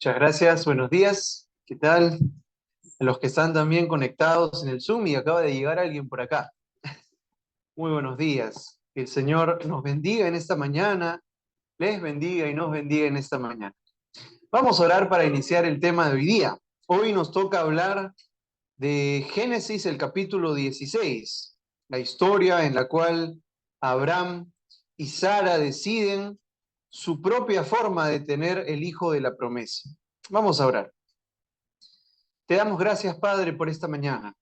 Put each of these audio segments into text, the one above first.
Muchas gracias, buenos días. ¿Qué tal? A los que están también conectados en el Zoom y acaba de llegar alguien por acá. Muy buenos días. Que el Señor nos bendiga en esta mañana, les bendiga y nos bendiga en esta mañana. Vamos a orar para iniciar el tema de hoy día. Hoy nos toca hablar de Génesis, el capítulo 16, la historia en la cual Abraham y Sara deciden su propia forma de tener el hijo de la promesa. Vamos a orar. Te damos gracias, Padre, por esta mañana.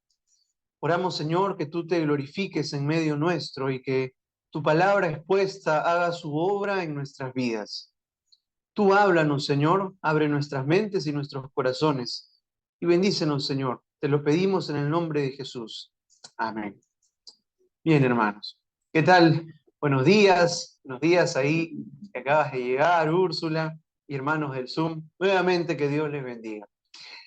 Oramos, Señor, que tú te glorifiques en medio nuestro y que tu palabra expuesta haga su obra en nuestras vidas. Tú háblanos, Señor, abre nuestras mentes y nuestros corazones y bendícenos, Señor. Te lo pedimos en el nombre de Jesús. Amén. Bien, hermanos. ¿Qué tal? Buenos días ahí que acabas de llegar, Úrsula y hermanos del Zoom. Nuevamente que Dios les bendiga.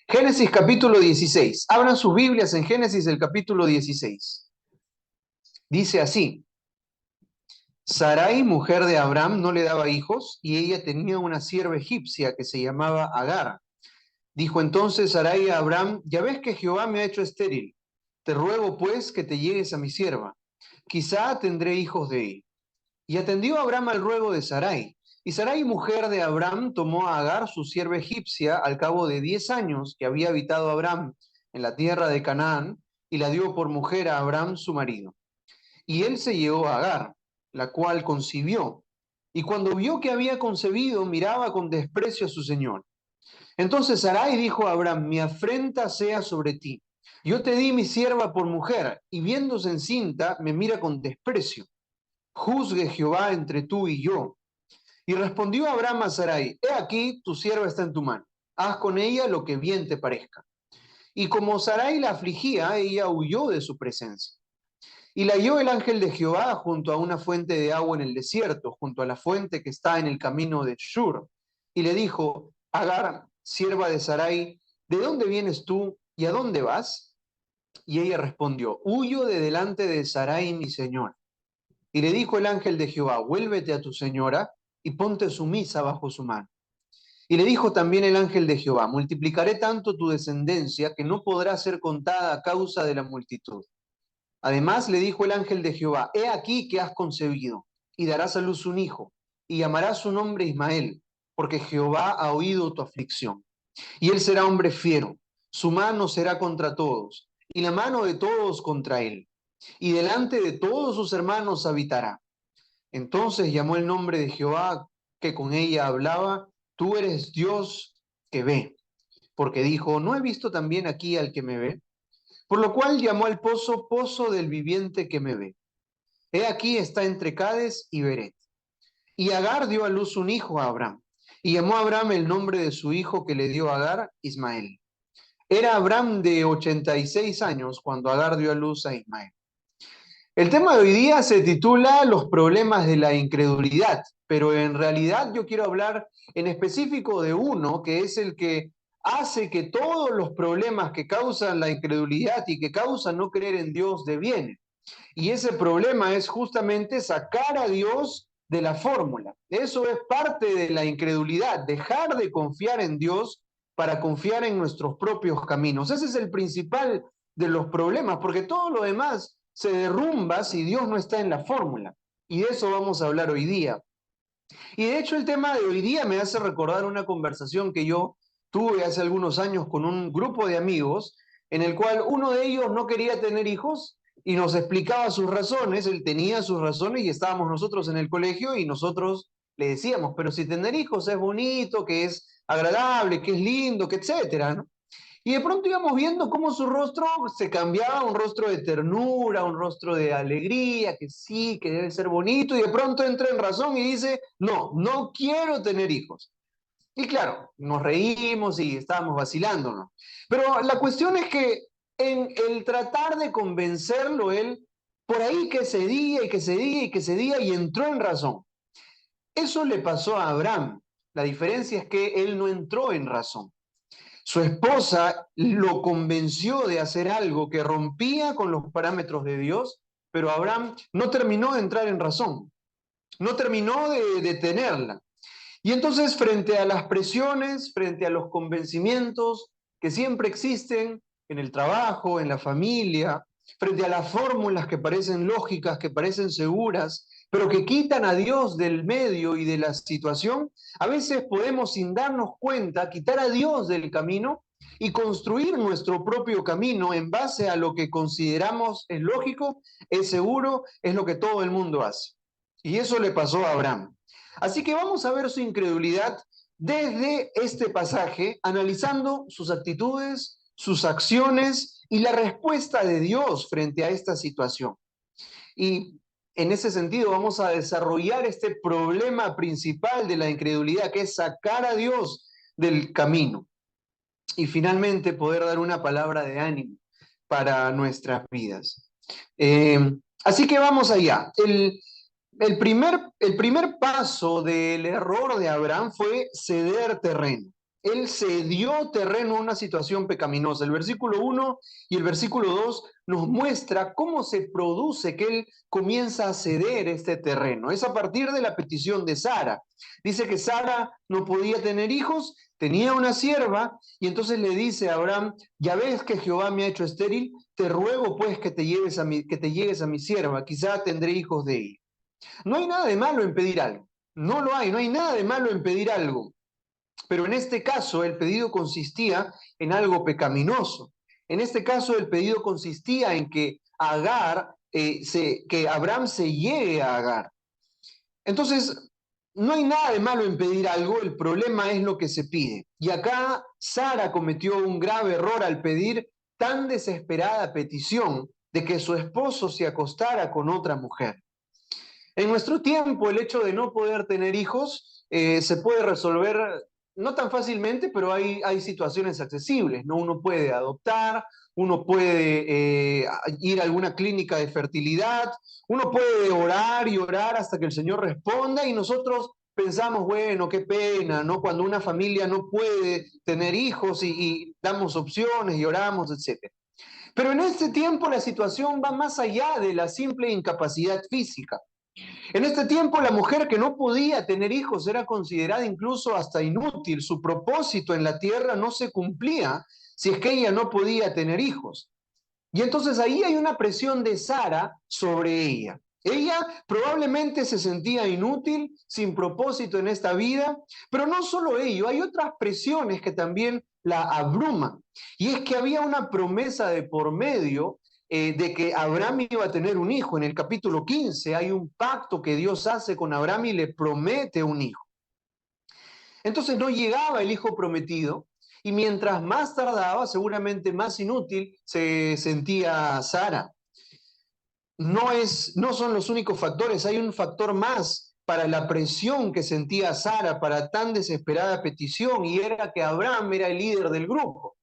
Génesis capítulo 16. Abran sus Biblias en Génesis el capítulo 16. Dice así: Sarai, mujer de Abraham, no le daba hijos y ella tenía una sierva egipcia que se llamaba Agar. Dijo entonces Sarai a Abraham: ya ves que Jehová me ha hecho estéril. Te ruego pues que te llegues a mi sierva. Quizá tendré hijos de ella. Y atendió Abraham al ruego de Sarai. Y Sarai, mujer de Abraham, tomó a Agar, su sierva egipcia, al cabo de 10 años que había habitado Abraham en la tierra de Canaán, y la dio por mujer a Abraham, su marido. Y él se llevó a Agar, la cual concibió. Y cuando vio que había concebido, miraba con desprecio a su señor. Entonces Sarai dijo a Abraham: mi afrenta sea sobre ti. Yo te di mi sierva por mujer, y viéndose encinta, me mira con desprecio. Juzgue Jehová entre tú y yo. Y respondió Abraham a Sarai: he aquí, tu sierva está en tu mano. Haz con ella lo que bien te parezca. Y como Sarai la afligía, ella huyó de su presencia. Y la halló el ángel de Jehová junto a una fuente de agua en el desierto, junto a la fuente que está en el camino de Shur. Y le dijo: Agar, sierva de Sarai, ¿de dónde vienes tú y a dónde vas? Y ella respondió: huyo de delante de Sarai, mi señor. Y le dijo el ángel de Jehová: vuélvete a tu señora y ponte sumisa bajo su mano. Y le dijo también el ángel de Jehová: multiplicaré tanto tu descendencia que no podrá ser contada a causa de la multitud. Además le dijo el ángel de Jehová: he aquí que has concebido y darás a luz un hijo y llamarás su nombre Ismael, porque Jehová ha oído tu aflicción. Y él será hombre fiero, su mano será contra todos y la mano de todos contra él. Y delante de todos sus hermanos habitará. Entonces llamó el nombre de Jehová que con ella hablaba: tú eres Dios que ve. Porque dijo: ¿no he visto también aquí al que me ve? Por lo cual llamó al pozo pozo del viviente que me ve. He aquí está entre Cades y Beret. Y Agar dio a luz un hijo a Abraham. Y llamó a Abraham el nombre de su hijo que le dio a Agar, Ismael. Era Abraham de 86 años cuando Agar dio a luz a Ismael. El tema de hoy día se titula Los problemas de la incredulidad, pero en realidad yo quiero hablar en específico de uno que es el que hace que todos los problemas que causan la incredulidad y que causan no creer en Dios devienen. Y ese problema es justamente sacar a Dios de la fórmula. Eso es parte de la incredulidad, dejar de confiar en Dios para confiar en nuestros propios caminos. Ese es el principal de los problemas, porque todo lo demás se derrumba si Dios no está en la fórmula. Y de eso vamos a hablar hoy día. Y de hecho el tema de hoy día me hace recordar una conversación que yo tuve hace algunos años con un grupo de amigos en el cual uno de ellos no quería tener hijos y nos explicaba sus razones. Él tenía sus razones y estábamos nosotros en el colegio y nosotros le decíamos: pero si tener hijos es bonito, que es agradable, que es lindo, que etcétera, ¿no? Y de pronto íbamos viendo cómo su rostro se cambiaba a un rostro de ternura, un rostro de alegría, que sí, que debe ser bonito, y de pronto entra en razón y dice: no, no quiero tener hijos. Y claro, nos reímos y estábamos vacilándonos. Pero la cuestión es que en el tratar de convencerlo, él por ahí que cedía y que cedía y que cedía y entró en razón. Eso le pasó a Abraham. La diferencia es que él no entró en razón. Su esposa lo convenció de hacer algo que rompía con los parámetros de Dios, pero Abraham no terminó de entrar en razón, no terminó de detenerla. Y entonces, frente a las presiones, frente a los convencimientos que siempre existen en el trabajo, en la familia, frente a las fórmulas que parecen lógicas, que parecen seguras, pero que quitan a Dios del medio y de la situación, a veces podemos, sin darnos cuenta, quitar a Dios del camino y construir nuestro propio camino en base a lo que consideramos es lógico, es seguro, es lo que todo el mundo hace. Y eso le pasó a Abraham. Así que vamos a ver su incredulidad desde este pasaje, analizando sus actitudes, sus acciones y la respuesta de Dios frente a esta situación. Y en ese sentido vamos a desarrollar este problema principal de la incredulidad, que es sacar a Dios del camino y finalmente poder dar una palabra de ánimo para nuestras vidas. Así que vamos allá. El primer paso del error de Abraham fue ceder terreno. Él cedió terreno a una situación pecaminosa. El versículo 1 y el versículo 2 nos muestra cómo se produce que él comienza a ceder este terreno. Es a partir de la petición de Sara. Dice que Sara no podía tener hijos, tenía una sierva, y entonces le dice a Abraham: ya ves que Jehová me ha hecho estéril, te ruego pues que te llegues a mi sierva, quizá tendré hijos de ella. No hay nada de malo en pedir algo, no lo hay, no hay nada de malo en pedir algo, pero en este caso el pedido consistía en algo pecaminoso. En este caso el pedido consistía en que que Abraham se llegue a Agar. Entonces, no hay nada de malo en pedir algo, el problema es lo que se pide. Y acá Sara cometió un grave error al pedir tan desesperada petición de que su esposo se acostara con otra mujer. En nuestro tiempo, el hecho de no poder tener hijos se puede resolver no tan fácilmente, pero hay situaciones accesibles, ¿no? Uno puede adoptar, uno puede ir a alguna clínica de fertilidad, uno puede orar y orar hasta que el Señor responda, y nosotros pensamos, bueno, qué pena, ¿no? Cuando una familia no puede tener hijos y damos opciones y oramos, etc. Pero en este tiempo la situación va más allá de la simple incapacidad física. En este tiempo la mujer que no podía tener hijos era considerada incluso hasta inútil. Su propósito en la tierra no se cumplía si es que ella no podía tener hijos. Y entonces ahí hay una presión de Sara sobre ella. Ella probablemente se sentía inútil, sin propósito en esta vida, pero no solo ello, hay otras presiones que también la abruman. Y es que había una promesa de por medio de que Abraham iba a tener un hijo. En el capítulo 15 hay un pacto que Dios hace con Abraham y le promete un hijo. Entonces no llegaba el hijo prometido, y mientras más tardaba, seguramente más inútil se sentía Sara. No son los únicos factores, hay un factor más para la presión que sentía Sara para tan desesperada petición, y era que Abraham era el líder del grupo.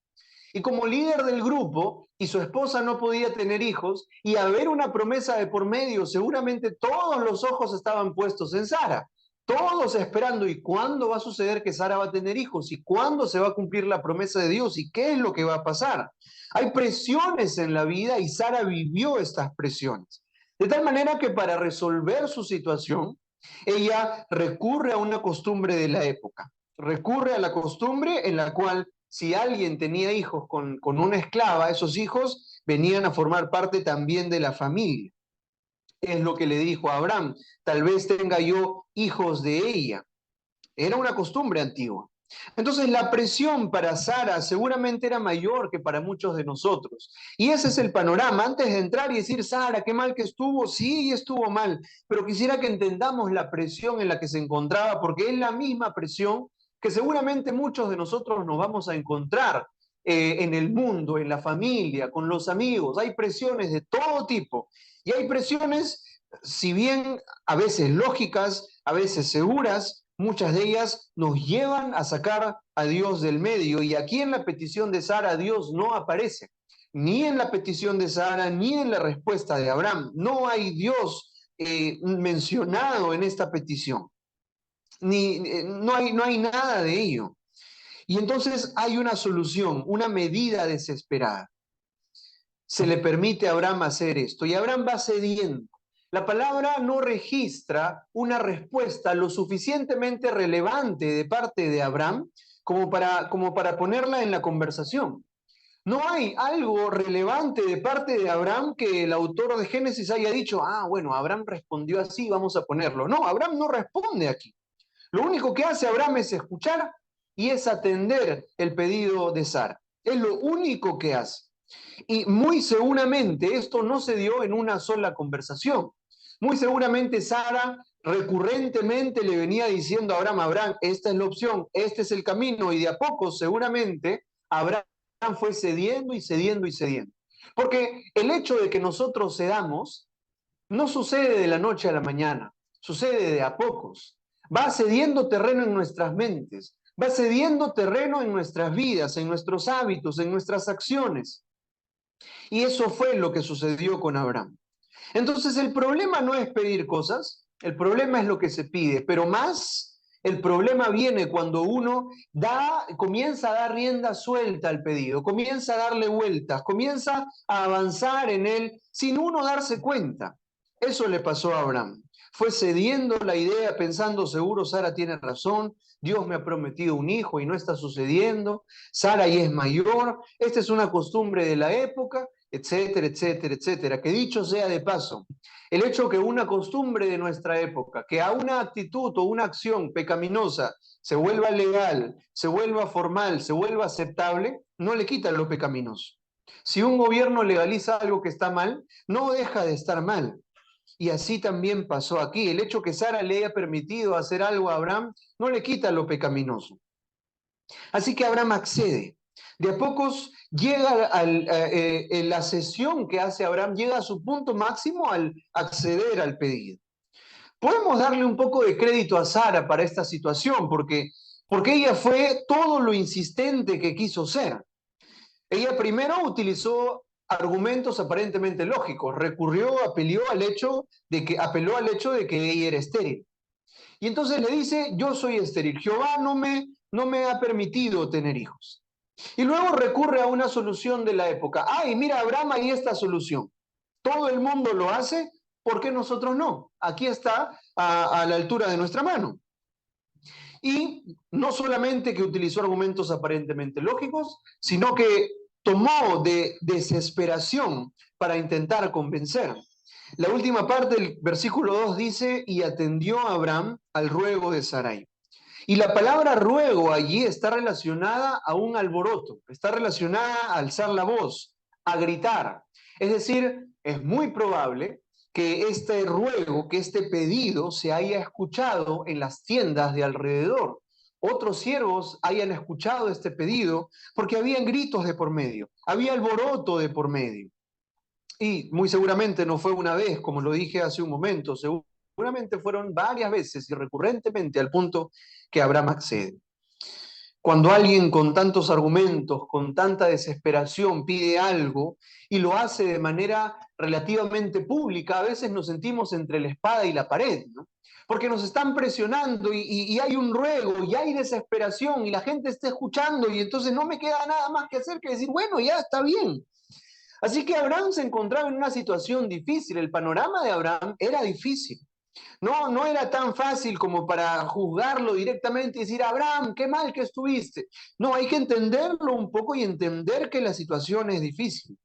Y como líder del grupo, y su esposa no podía tener hijos, y haber una promesa de por medio, seguramente todos los ojos estaban puestos en Sara. Todos esperando, ¿y cuándo va a suceder que Sara va a tener hijos? ¿Y cuándo se va a cumplir la promesa de Dios? ¿Y qué es lo que va a pasar? Hay presiones en la vida y Sara vivió estas presiones. De tal manera que para resolver su situación, ella recurre a una costumbre de la época. Recurre a la costumbre en la cual si alguien tenía hijos con una esclava, esos hijos venían a formar parte también de la familia. Es lo que le dijo a Abraham: tal vez tenga yo hijos de ella. Era una costumbre antigua. Entonces la presión para Sara seguramente era mayor que para muchos de nosotros. Y ese es el panorama. Antes de entrar y decir, Sara, qué mal que estuvo, sí, estuvo mal, pero quisiera que entendamos la presión en la que se encontraba, porque es la misma presión que seguramente muchos de nosotros nos vamos a encontrar en el mundo, en la familia, con los amigos. Hay presiones de todo tipo. Y hay presiones, si bien a veces lógicas, a veces seguras, muchas de ellas nos llevan a sacar a Dios del medio. Y aquí en la petición de Sara, Dios no aparece. Ni en la petición de Sara, ni en la respuesta de Abraham. No hay Dios mencionado en esta petición. No hay nada de ello. Y entonces hay una solución, una medida desesperada. Se le permite a Abraham hacer esto y Abraham va cediendo. La palabra no registra una respuesta lo suficientemente relevante de parte de Abraham como para ponerla en la conversación. No hay algo relevante de parte de Abraham que el autor de Génesis haya dicho, ah, bueno, Abraham respondió así, vamos a ponerlo. No, Abraham no responde aquí. Lo único que hace Abraham es escuchar y es atender el pedido de Sara. Es lo único que hace. Y muy seguramente esto no se dio en una sola conversación. Muy seguramente Sara recurrentemente le venía diciendo a Abraham, Abraham, esta es la opción, este es el camino, y de a poco seguramente Abraham fue cediendo y cediendo y cediendo. Porque el hecho de que nosotros cedamos no sucede de la noche a la mañana, sucede de a pocos. Va cediendo terreno en nuestras mentes, va cediendo terreno en nuestras vidas, en nuestros hábitos, en nuestras acciones. Y eso fue lo que sucedió con Abraham. Entonces el problema no es pedir cosas, el problema es lo que se pide, pero más el problema viene cuando uno comienza a dar rienda suelta al pedido, comienza a darle vueltas, comienza a avanzar en él sin uno darse cuenta. Eso le pasó a Abraham. Fue cediendo la idea, pensando, seguro Sara tiene razón, Dios me ha prometido un hijo y no está sucediendo, Sara ya es mayor, esta es una costumbre de la época, etcétera, etcétera, etcétera. Que dicho sea de paso, el hecho que una costumbre de nuestra época, que a una actitud o una acción pecaminosa se vuelva legal, se vuelva formal, se vuelva aceptable, no le quita lo pecaminoso. Si un gobierno legaliza algo que está mal, no deja de estar mal. Y así también pasó aquí. El hecho que Sara le haya permitido hacer algo a Abraham no le quita lo pecaminoso. Así que Abraham accede. De a pocos llega la sesión que hace Abraham, llega a su punto máximo al acceder al pedido. Podemos darle un poco de crédito a Sara para esta situación, porque ella fue todo lo insistente que quiso ser. Ella primero utilizó argumentos aparentemente lógicos, apeló al hecho de que ella era estéril. Y entonces le dice, yo soy estéril, Jehová no me ha permitido tener hijos. Y luego recurre a una solución de la época. Ay, mira, Abraham, ahí está solución. Todo el mundo lo hace, ¿por qué nosotros no? Aquí está a la altura de nuestra mano. Y no solamente que utilizó argumentos aparentemente lógicos, sino que tomó de desesperación para intentar convencer. La última parte del versículo 2 dice, y atendió a Abraham al ruego de Sarai. Y la palabra ruego allí está relacionada a un alboroto, está relacionada a alzar la voz, a gritar. Es decir, es muy probable que este ruego, que este pedido se haya escuchado en las tiendas de alrededor. Otros siervos hayan escuchado este pedido porque habían gritos de por medio, había alboroto de por medio. Y muy seguramente no fue una vez, como lo dije hace un momento, seguramente fueron varias veces y recurrentemente al punto que Abraham accede. Cuando alguien con tantos argumentos, con tanta desesperación pide algo y lo hace de manera relativamente pública, a veces nos sentimos entre la espada y la pared, ¿no? Porque nos están presionando y hay un ruego y hay desesperación y la gente está escuchando y entonces no me queda nada más que hacer que decir, bueno, ya está bien. Así que Abraham se encontraba en una situación difícil, el panorama de Abraham era difícil. No era tan fácil como para juzgarlo directamente y decir, Abraham, qué mal que estuviste. No, hay que entenderlo un poco y entender que la situación es difícil.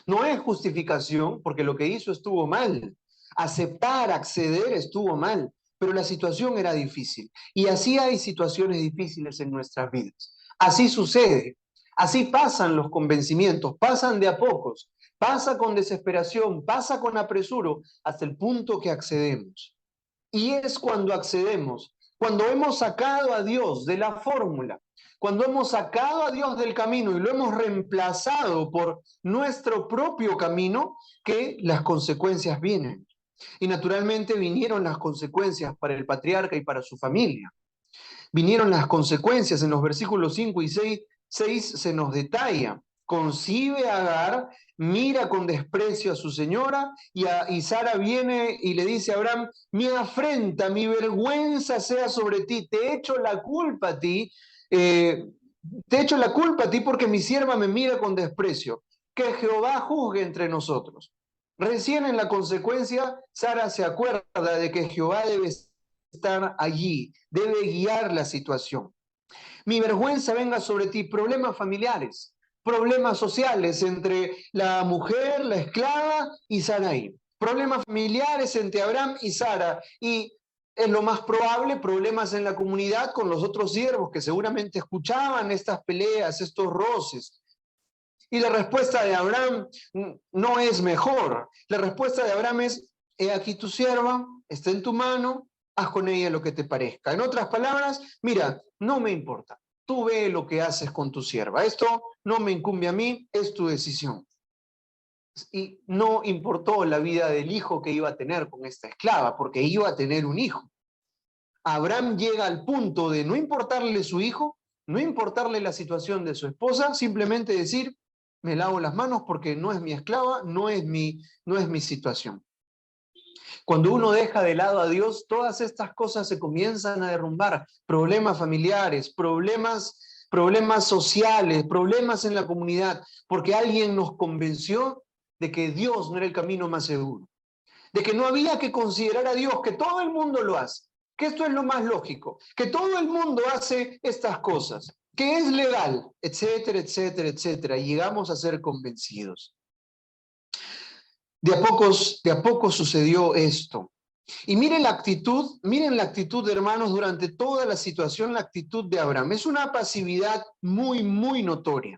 No es justificación porque lo que hizo estuvo mal. Aceptar, acceder estuvo mal, pero la situación era difícil. Y así hay situaciones difíciles en nuestras vidas. Así sucede. Así pasan los convencimientos, pasan de a pocos. Pasa con desesperación, pasa con apresuro, hasta el punto que accedemos. Y es cuando accedemos, cuando hemos sacado a Dios de la fórmula, cuando hemos sacado a Dios del camino y lo hemos reemplazado por nuestro propio camino, que las consecuencias vienen. Y naturalmente vinieron las consecuencias para el patriarca y para su familia. Vinieron las consecuencias en los versículos 5 y 6 se nos detalla. Concibe a Agar, mira con desprecio a su señora y Sara viene y le dice a Abraham, mi afrenta, mi vergüenza sea sobre ti, te echo la culpa a ti, te echo la culpa a ti porque mi sierva me mira con desprecio. Que Jehová juzgue entre nosotros. Recién en la consecuencia, Sara se acuerda de que Jehová debe estar allí, debe guiar la situación. Mi vergüenza venga sobre ti, problemas familiares, problemas sociales entre la mujer, la esclava y Sarai, problemas familiares entre Abraham y Sara, y es lo más probable, problemas en la comunidad con los otros siervos que seguramente escuchaban estas peleas, estos roces. Y la respuesta de Abraham no es mejor. La respuesta de Abraham es: he aquí tu sierva, está en tu mano, haz con ella lo que te parezca. En otras palabras, mira, no me importa. Tú ve lo que haces con tu sierva. Esto no me incumbe a mí, es tu decisión. Y no importó la vida del hijo que iba a tener con esta esclava, porque iba a tener un hijo. Abraham llega al punto de no importarle su hijo, no importarle la situación de su esposa, simplemente decir: me lavo las manos porque no es mi esclava, no es mi situación. Cuando uno deja de lado a Dios, todas estas cosas se comienzan a derrumbar. Problemas familiares, problemas sociales, problemas en la comunidad, porque alguien nos convenció de que Dios no era el camino más seguro, de que no había que considerar a Dios, que todo el mundo lo hace, que esto es lo más lógico, que todo el mundo hace estas cosas, que es legal, etcétera, etcétera, etcétera. Y llegamos a ser convencidos. De a poco sucedió esto. Y miren la actitud, hermanos, durante toda la situación, la actitud de Abraham. Es una pasividad muy, muy notoria.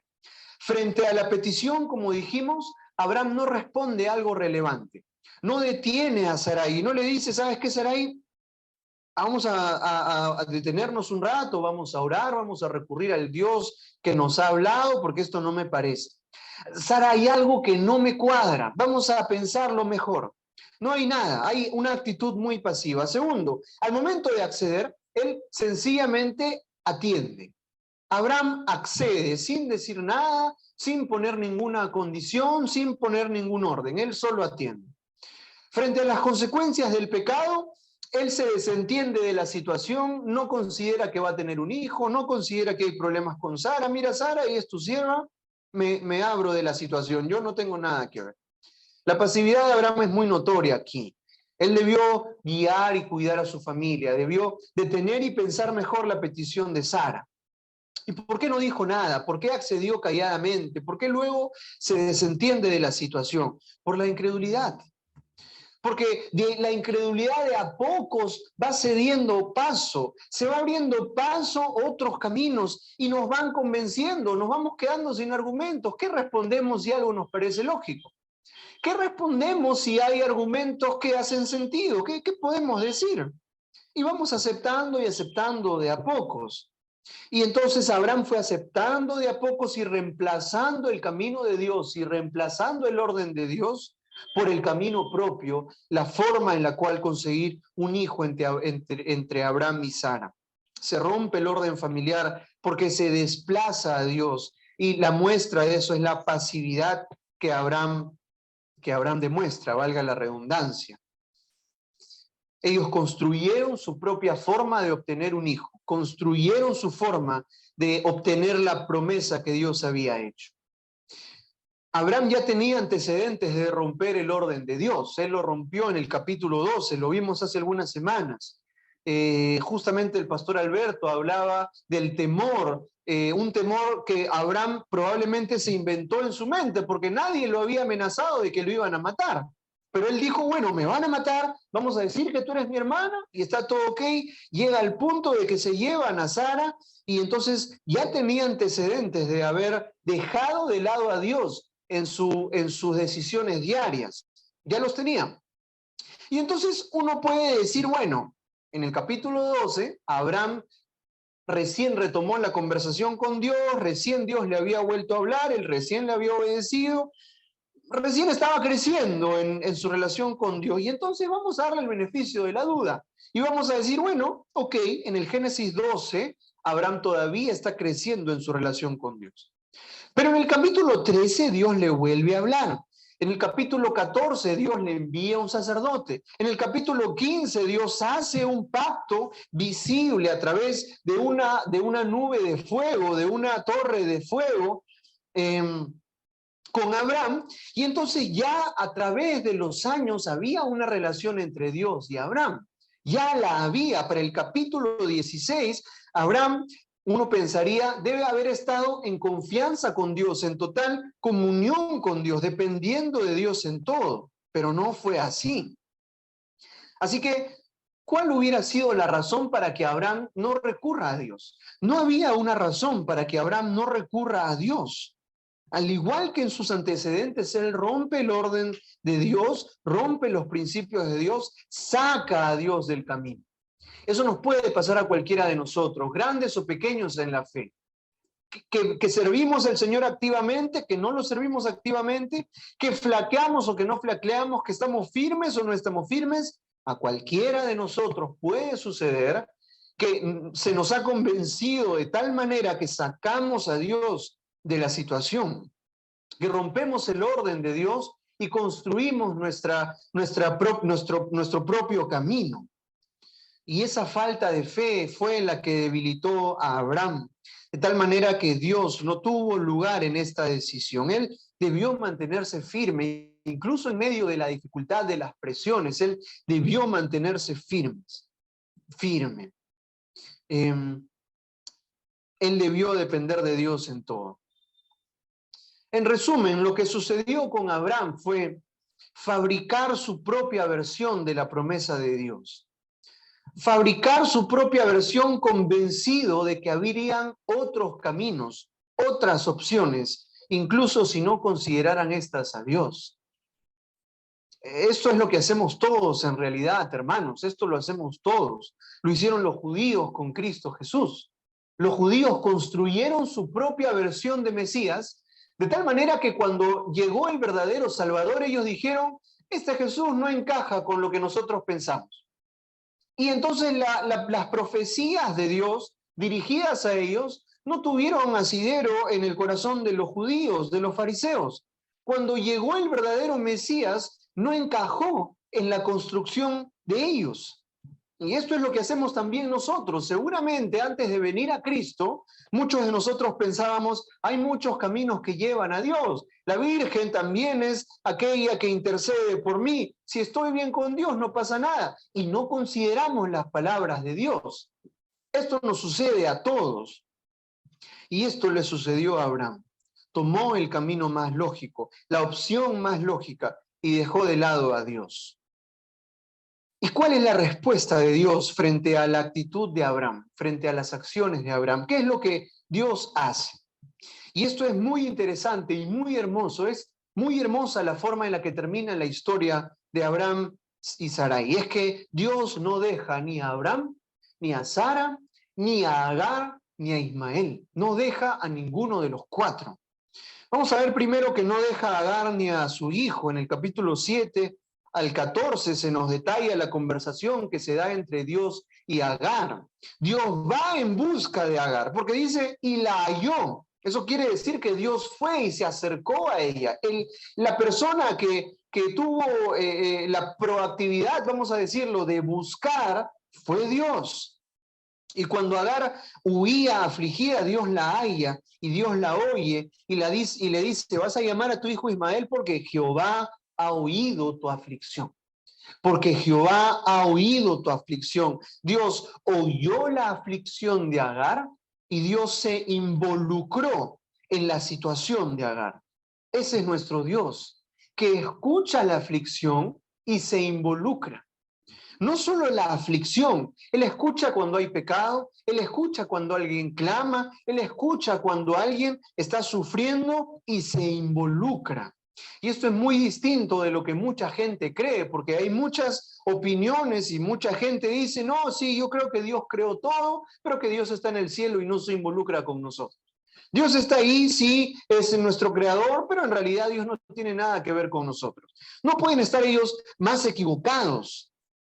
Frente a la petición, como dijimos, Abraham no responde algo relevante. No detiene a Sarai, no le dice: ¿sabes qué, Sarai? Vamos a detenernos un rato, vamos a orar, vamos a recurrir al Dios que nos ha hablado, porque esto no me parece. Sara, hay algo que no me cuadra, vamos a pensarlo mejor. No hay nada, hay una actitud muy pasiva. Segundo, al momento de acceder, él sencillamente atiende. Abraham accede sin decir nada, sin poner ninguna condición, sin poner ningún orden, él solo atiende. Frente a las consecuencias del pecado, él se desentiende de la situación, no considera que va a tener un hijo, no considera que hay problemas con Sara. Mira, Sara, y es tu sierva, me abro de la situación, yo no tengo nada que ver. La pasividad de Abraham es muy notoria aquí. Él debió guiar y cuidar a su familia, debió detener y pensar mejor la petición de Sara. ¿Y por qué no dijo nada? ¿Por qué accedió calladamente? ¿Por qué luego se desentiende de la situación? Por la incredulidad. Porque de la incredulidad de a pocos va cediendo paso, se va abriendo paso otros caminos y nos van convenciendo, nos vamos quedando sin argumentos. ¿Qué respondemos si algo nos parece lógico? ¿Qué respondemos si hay argumentos que hacen sentido? ¿Qué podemos decir? Y vamos aceptando y aceptando de a pocos. Y entonces Abraham fue aceptando de a pocos y reemplazando el camino de Dios y reemplazando el orden de Dios por el camino propio, la forma en la cual conseguir un hijo entre Abraham y Sara. Se rompe el orden familiar porque se desplaza a Dios, y la muestra de eso es la pasividad que Abraham demuestra, valga la redundancia. Ellos construyeron su propia forma de obtener un hijo, construyeron su forma de obtener la promesa que Dios había hecho. Abraham ya tenía antecedentes de romper el orden de Dios. Él lo rompió en el capítulo 12, lo vimos hace algunas semanas. Justamente el pastor Alberto hablaba del temor, un temor que Abraham probablemente se inventó en su mente, porque nadie lo había amenazado de que lo iban a matar. Pero él dijo: bueno, me van a matar, vamos a decir que tú eres mi hermana y está todo ok. Llega al punto de que se llevan a Sara, y entonces ya tenía antecedentes de haber dejado de lado a Dios en sus decisiones diarias. Ya los tenía. Y entonces uno puede decir: bueno, en el capítulo 12, Abraham recién retomó la conversación con Dios, recién Dios le había vuelto a hablar, él recién le había obedecido, recién estaba creciendo en su relación con Dios. Y entonces vamos a darle el beneficio de la duda. Y vamos a decir: bueno, ok, en el Génesis 12, Abraham todavía está creciendo en su relación con Dios. Pero en el capítulo 13 Dios le vuelve a hablar. En el capítulo 14 Dios le envía un sacerdote. En el capítulo 15 Dios hace un pacto visible a través de una nube de fuego, de una torre de fuego, con Abraham, y entonces ya a través de los años había una relación entre Dios y Abraham. Ya la había. Para el capítulo 16, Abraham, uno pensaría, debe haber estado en confianza con Dios, en total comunión con Dios, dependiendo de Dios en todo, pero no fue así. Así que, ¿cuál hubiera sido la razón para que Abraham no recurra a Dios? No había una razón para que Abraham no recurra a Dios. Al igual que en sus antecedentes, él rompe el orden de Dios, rompe los principios de Dios, saca a Dios del camino. Eso nos puede pasar a cualquiera de nosotros, grandes o pequeños en la fe. Que servimos al Señor activamente, que no lo servimos activamente, que flaqueamos o que no flaqueamos, que estamos firmes o no estamos firmes. A cualquiera de nosotros puede suceder que se nos ha convencido de tal manera que sacamos a Dios de la situación, que rompemos el orden de Dios y construimos nuestro propio camino. Y esa falta de fe fue la que debilitó a Abraham, de tal manera que Dios no tuvo lugar en esta decisión. Él debió mantenerse firme, incluso en medio de la dificultad, de las presiones, él debió mantenerse firme. Él debió depender de Dios en todo. En resumen, lo que sucedió con Abraham fue fabricar su propia versión de la promesa de Dios. Fabricar su propia versión convencido de que habrían otros caminos, otras opciones, incluso si no consideraran estas a Dios. Esto es lo que hacemos todos en realidad, hermanos, esto lo hacemos todos. Lo hicieron los judíos con Cristo Jesús. Los judíos construyeron su propia versión de Mesías, de tal manera que cuando llegó el verdadero Salvador, ellos dijeron, este Jesús no encaja con lo que nosotros pensamos. Y entonces las profecías de Dios dirigidas a ellos no tuvieron asidero en el corazón de los judíos, de los fariseos. Cuando llegó el verdadero Mesías, no encajó en la construcción de ellos. Y esto es lo que hacemos también nosotros. Seguramente antes de venir a Cristo, muchos de nosotros pensábamos, hay muchos caminos que llevan a Dios. La Virgen también es aquella que intercede por mí. Si estoy bien con Dios, no pasa nada. Y no consideramos las palabras de Dios. Esto nos sucede a todos. Y esto le sucedió a Abraham. Tomó el camino más lógico, la opción más lógica, y dejó de lado a Dios. ¿Y cuál es la respuesta de Dios frente a la actitud de Abraham, frente a las acciones de Abraham? ¿Qué es lo que Dios hace? Y esto es muy interesante y muy hermoso. Es muy hermosa la forma en la que termina la historia de Abraham y Sarai. Es que Dios no deja ni a Abraham, ni a Sara, ni a Agar, ni a Ismael. No deja a ninguno de los cuatro. Vamos a ver primero que no deja a Agar ni a su hijo. En el capítulo 7 al 14 se nos detalla la conversación que se da entre Dios y Agar. Dios va en busca de Agar, porque dice, y la halló. Eso quiere decir que Dios fue y se acercó a ella. La persona que tuvo la proactividad, vamos a decirlo, de buscar, fue Dios. Y cuando Agar huía afligida, Dios la halla y Dios la oye y le dice, vas a llamar a tu hijo Ismael porque Jehová ha oído tu aflicción. Porque Jehová ha oído tu aflicción. Dios oyó la aflicción de Agar y Dios se involucró en la situación de Agar. Ese es nuestro Dios, que escucha la aflicción y se involucra. No solo la aflicción, Él escucha cuando hay pecado, Él escucha cuando alguien clama, Él escucha cuando alguien está sufriendo y se involucra. Y esto es muy distinto de lo que mucha gente cree, porque hay muchas opiniones y mucha gente dice, no, sí, yo creo que Dios creó todo, pero que Dios está en el cielo y no se involucra con nosotros. Dios está ahí, sí, es nuestro creador, pero en realidad Dios no tiene nada que ver con nosotros. No pueden estar ellos más equivocados.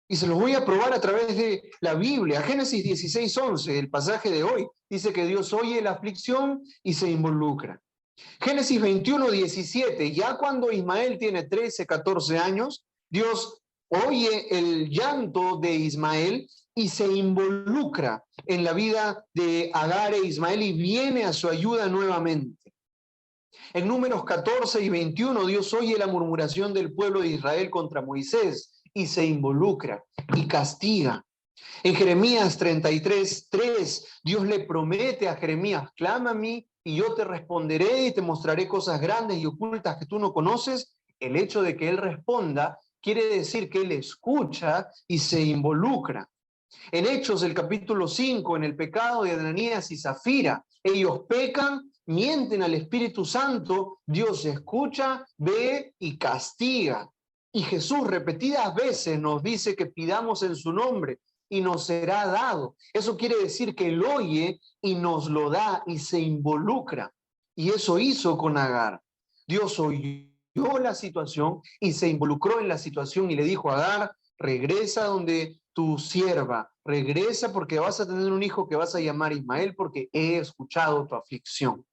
Y se los voy a probar a través de la Biblia. Génesis 16:11, el pasaje de hoy, dice que Dios oye la aflicción y se involucra. Génesis 21:17, ya cuando Ismael tiene 13, 14 años, Dios oye el llanto de Ismael y se involucra en la vida de Agar e Ismael y viene a su ayuda nuevamente. En Números 14 y 21, Dios oye la murmuración del pueblo de Israel contra Moisés y se involucra y castiga. En Jeremías 33:3, Dios le promete a Jeremías: clama a mí y yo te responderé y te mostraré cosas grandes y ocultas que tú no conoces. El hecho de que él responda quiere decir que él escucha y se involucra. En Hechos, el capítulo 5, en el pecado de Ananías y Zafira, ellos pecan, mienten al Espíritu Santo, Dios escucha, ve y castiga. Y Jesús repetidas veces nos dice que pidamos en su nombre y nos será dado. Eso quiere decir que él oye y nos lo da y se involucra. Y eso hizo con Agar. Dios oyó la situación y se involucró en la situación y le dijo a Agar: regresa donde tu sierva, regresa porque vas a tener un hijo que vas a llamar Ismael, porque he escuchado tu aflicción.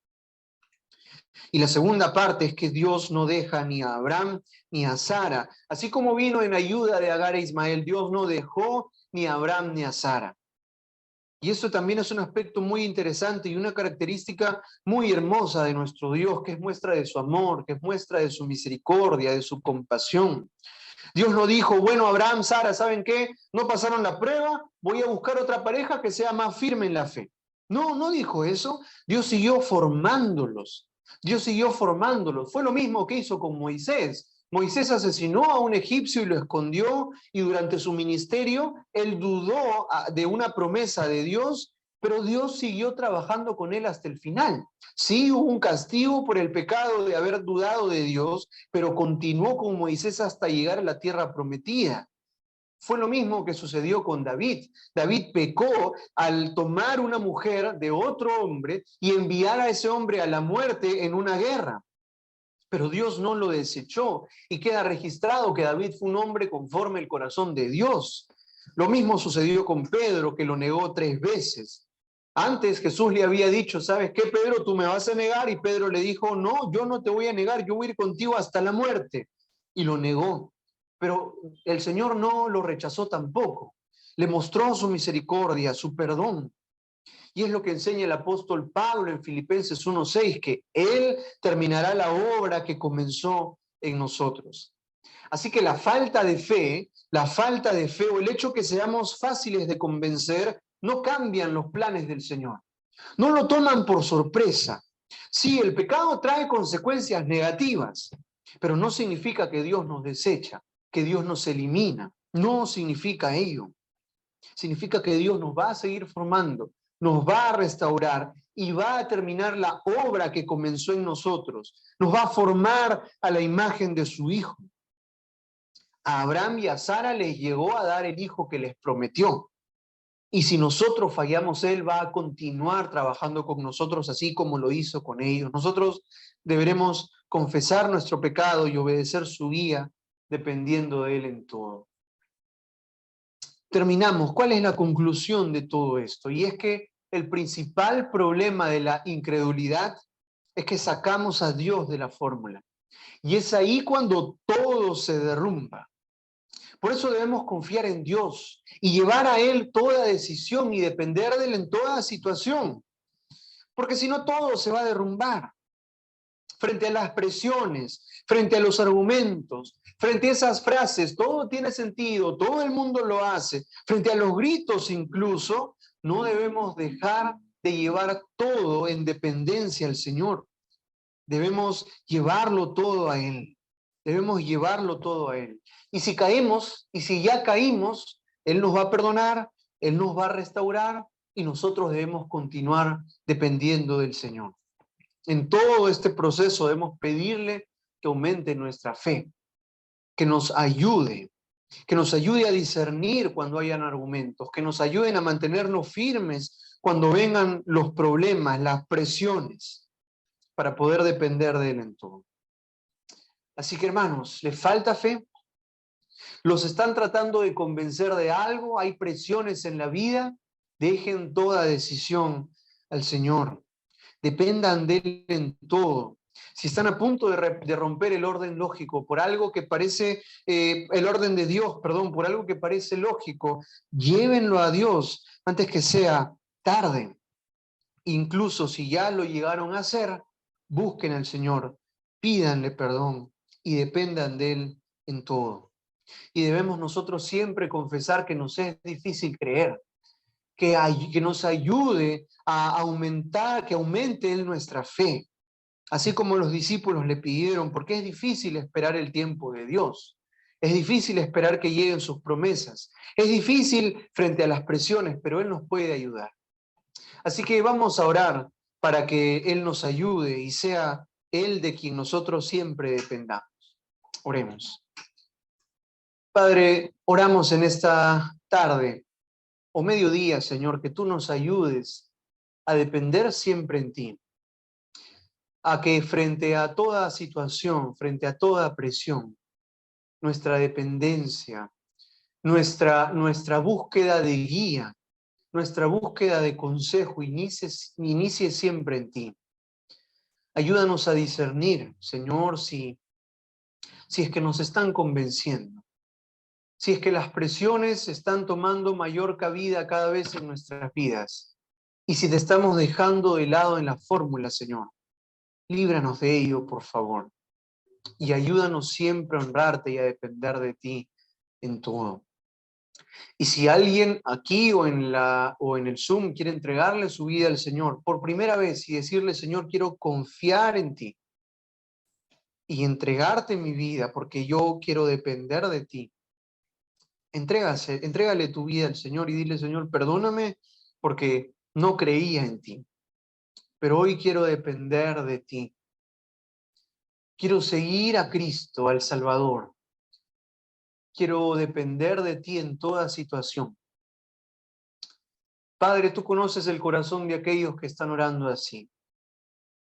Y la segunda parte es que Dios no deja ni a Abraham ni a Sara. Así como vino en ayuda de Agar e Ismael, Dios no dejó ni a Abraham ni a Sara. Y eso también es un aspecto muy interesante y una característica muy hermosa de nuestro Dios, que es muestra de su amor, que es muestra de su misericordia, de su compasión. Dios no dijo: bueno, Abraham, Sara, ¿saben qué? No pasaron la prueba, voy a buscar otra pareja que sea más firme en la fe. No, no dijo eso. Dios siguió formándolos. Dios siguió formándolos. Fue lo mismo que hizo con Moisés. Moisés asesinó a un egipcio y lo escondió, y durante su ministerio él dudó de una promesa de Dios, pero Dios siguió trabajando con él hasta el final. Sí, hubo un castigo por el pecado de haber dudado de Dios, pero continuó con Moisés hasta llegar a la tierra prometida. Fue lo mismo que sucedió con David. David pecó al tomar una mujer de otro hombre y enviar a ese hombre a la muerte en una guerra. Pero Dios no lo desechó y queda registrado que David fue un hombre conforme al corazón de Dios. Lo mismo sucedió con Pedro, que lo negó 3 veces. Antes Jesús le había dicho: ¿sabes qué, Pedro? Tú me vas a negar. Y Pedro le dijo: no, yo no te voy a negar, yo voy a ir contigo hasta la muerte. Y lo negó. Pero el Señor no lo rechazó tampoco. Le mostró su misericordia, su perdón. Y es lo que enseña el apóstol Pablo en Filipenses 1:6, que Él terminará la obra que comenzó en nosotros. Así que la falta de fe o el hecho que seamos fáciles de convencer no cambian los planes del Señor. No lo toman por sorpresa. Sí, el pecado trae consecuencias negativas, pero no significa que Dios nos desecha, que Dios nos elimina. No significa ello. Significa que Dios nos va a seguir formando, nos va a restaurar y va a terminar la obra que comenzó en nosotros. Nos va a formar a la imagen de su Hijo. A Abraham y a Sara les llegó a dar el hijo que les prometió. Y si nosotros fallamos, Él va a continuar trabajando con nosotros así como lo hizo con ellos. Nosotros deberemos confesar nuestro pecado y obedecer su guía, dependiendo de Él en todo. Terminamos. ¿Cuál es la conclusión de todo esto? Y es que el principal problema de la incredulidad es que sacamos a Dios de la fórmula. Y es ahí cuando todo se derrumba. Por eso debemos confiar en Dios y llevar a Él toda decisión y depender de Él en toda situación. Porque si no, todo se va a derrumbar. Frente a las presiones, frente a los argumentos, frente a esas frases: todo tiene sentido, todo el mundo lo hace, frente a los gritos incluso, no debemos dejar de llevar todo en dependencia al Señor. Debemos llevarlo todo a Él. Debemos llevarlo todo a Él. Y si caemos, y si ya caímos, Él nos va a perdonar, Él nos va a restaurar y nosotros debemos continuar dependiendo del Señor. En todo este proceso debemos pedirle que aumente nuestra fe, que nos ayude a discernir cuando hayan argumentos, que nos ayuden a mantenernos firmes cuando vengan los problemas, las presiones, para poder depender de Él en todo. Así que, hermanos, ¿les falta fe? ¿Los están tratando de convencer de algo? ¿Hay presiones en la vida? Dejen toda decisión al Señor. Dependan de Él en todo. Si están a punto de romper el orden lógico por algo que parece, el orden de Dios, perdón, por algo que parece lógico, llévenlo a Dios antes que sea tarde. Incluso si ya lo llegaron a hacer, busquen al Señor, pídanle perdón y dependan de Él en todo. Y debemos nosotros siempre confesar que nos es difícil creer, que nos ayude a aumentar, que aumente Él nuestra fe, así como los discípulos le pidieron, porque es difícil esperar el tiempo de Dios. Es difícil esperar que lleguen sus promesas. Es difícil frente a las presiones, pero Él nos puede ayudar. Así que vamos a orar para que Él nos ayude y sea Él de quien nosotros siempre dependamos. Oremos. Padre, oramos en esta tarde o mediodía, Señor, que tú nos ayudes a depender siempre en ti, a que frente a toda situación, frente a toda presión, nuestra dependencia, nuestra búsqueda de guía, nuestra búsqueda de consejo inicie siempre en ti. Ayúdanos a discernir, Señor, si es que nos están convenciendo, si es que las presiones están tomando mayor cabida cada vez en nuestras vidas, y si te estamos dejando de lado en la fórmula, Señor, líbranos de ello, por favor, y ayúdanos siempre a honrarte y a depender de ti en todo. Y si alguien aquí o en el Zoom quiere entregarle su vida al Señor por primera vez y decirle, Señor, quiero confiar en ti y entregarte mi vida porque yo quiero depender de ti, entrégale tu vida al Señor y dile, Señor, perdóname porque no creía en ti, pero hoy quiero depender de ti. Quiero seguir a Cristo, al Salvador. Quiero depender de ti en toda situación. Padre, tú conoces el corazón de aquellos que están orando así.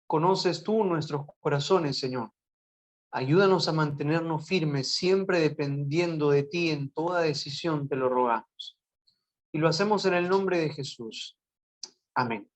Conoces tú nuestros corazones, Señor. Ayúdanos a mantenernos firmes, siempre dependiendo de ti en toda decisión, te lo rogamos. Y lo hacemos en el nombre de Jesús. Amén.